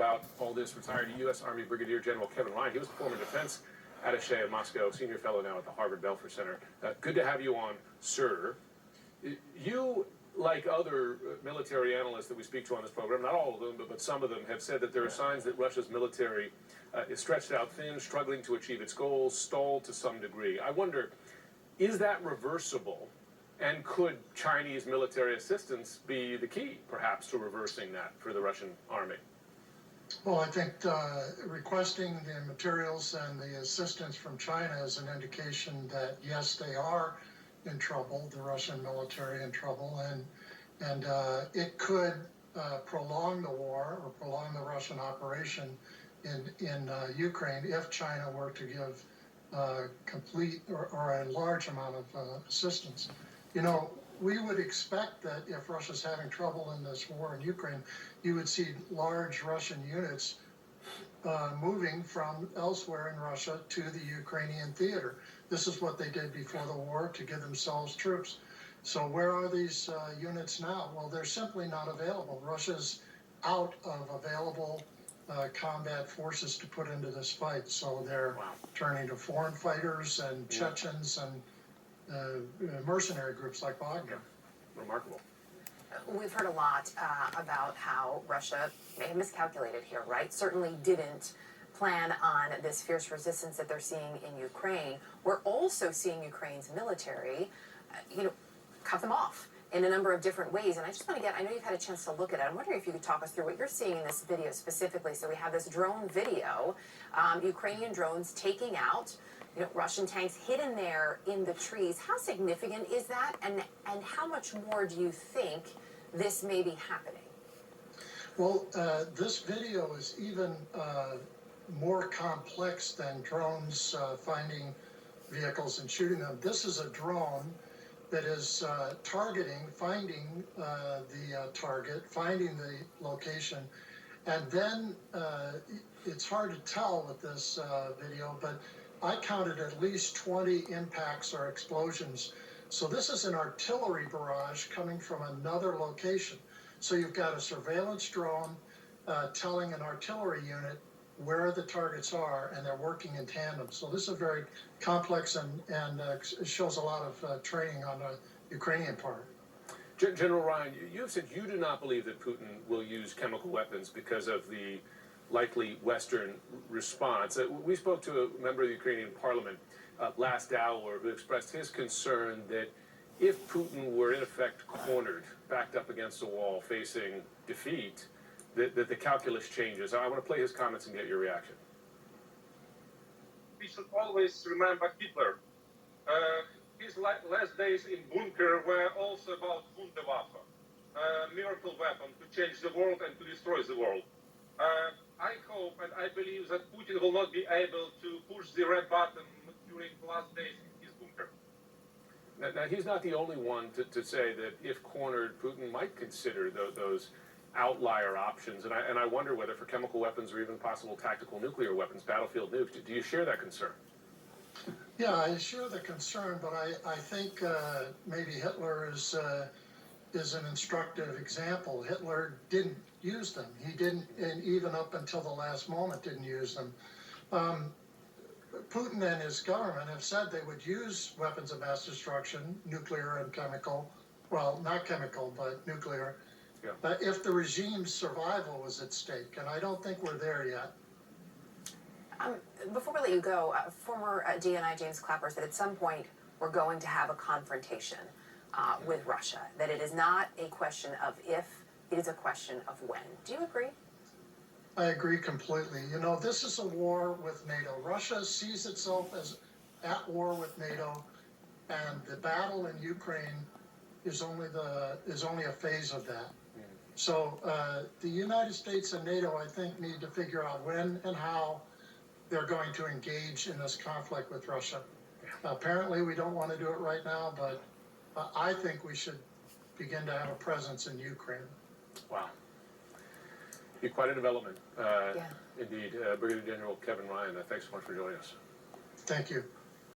about all this, retired U.S. Army Brigadier General Kevin Ryan. He was the former defense attaché of Moscow, senior fellow now at the Harvard Belfer Center. Good to have you on, sir. You, like other military analysts that we speak to on this program, not all of them, but some of them, have said that there are signs that Russia's military is stretched out thin, struggling to achieve its goals, stalled to some degree. I wonder, is that reversible? And could Chinese military assistance be the key, perhaps, to reversing that for the Russian army? Well, I think requesting the materials and the assistance from China is an indication that, yes, they are in trouble, the Russian military in trouble, and it could prolong the war or prolong the Russian operation in Ukraine if China were to give complete or a large amount of assistance. You know, we would expect that if Russia's having trouble in this war in Ukraine, you would see large Russian units moving from elsewhere in Russia to the Ukrainian theater. This is what they did before the war to give themselves troops. So where are these units now? Well, they're simply not available. Russia's out of available combat forces to put into this fight. So they're turning to foreign fighters and Chechens and mercenary groups like Wagner. Remarkable. We've heard a lot about how Russia may have miscalculated here, right? Certainly didn't plan on this fierce resistance that they're seeing in Ukraine. We're also seeing Ukraine's military, cut them off in a number of different ways. And I just want to I know you've had a chance to look at it. I'm wondering if you could talk us through what you're seeing in this video specifically. So we have this drone video, Ukrainian drones taking out Russian tanks hidden there in the trees. How significant is that, and how much more do you think this may be happening? Well, this video is even more complex than drones finding vehicles and shooting them. This is a drone that is finding the target, finding the location, and then it's hard to tell with this video, but I counted at least 20 impacts or explosions. So this is an artillery barrage coming from another location. So you've got a surveillance drone telling an artillery unit where the targets are, and they're working in tandem. So this is very complex and shows a lot of training on the Ukrainian part. General Ryan, you have said you do not believe that Putin will use chemical weapons because of the likely Western response. We spoke to a member of the Ukrainian parliament last hour who expressed his concern that if Putin were in effect cornered, backed up against a wall, facing defeat, that the calculus changes. I want to play his comments and get your reaction. We should always remember Hitler. His last days in bunker were also about Wunderwaffe, a miracle weapon to change the world and to destroy the world. I hope and I believe that Putin will not be able to push the red button during the last days in his bunker. Now he's not the only one to say that if cornered, Putin might consider those outlier options. And I wonder whether for chemical weapons or even possible tactical nuclear weapons, battlefield nukes, do you share that concern? Yeah, I share the concern, but I think maybe Hitler is an instructive example. Hitler didn't use them. He didn't, and even up until the last moment, didn't use them. Putin and his government have said they would use weapons of mass destruction, nuclear and chemical, well, not chemical, but nuclear, if the regime's survival was at stake, and I don't think we're there yet. Before we let you go, former DNI James Clapper said at some point we're going to have a confrontation with Russia, that it is not a question of if, it is a question of when. Do you agree? I agree completely. You know, this is a war with NATO. Russia sees itself as at war with NATO, and the battle in Ukraine is only a phase of that. So the United States and NATO, I think, need to figure out when and how they're going to engage in this conflict with Russia. Apparently, we don't want to do it right now, but I think we should begin to have a presence in Ukraine. Wow. Be quite a development. Indeed. Brigadier General Kevin Ryan, thanks so much for joining us. Thank you.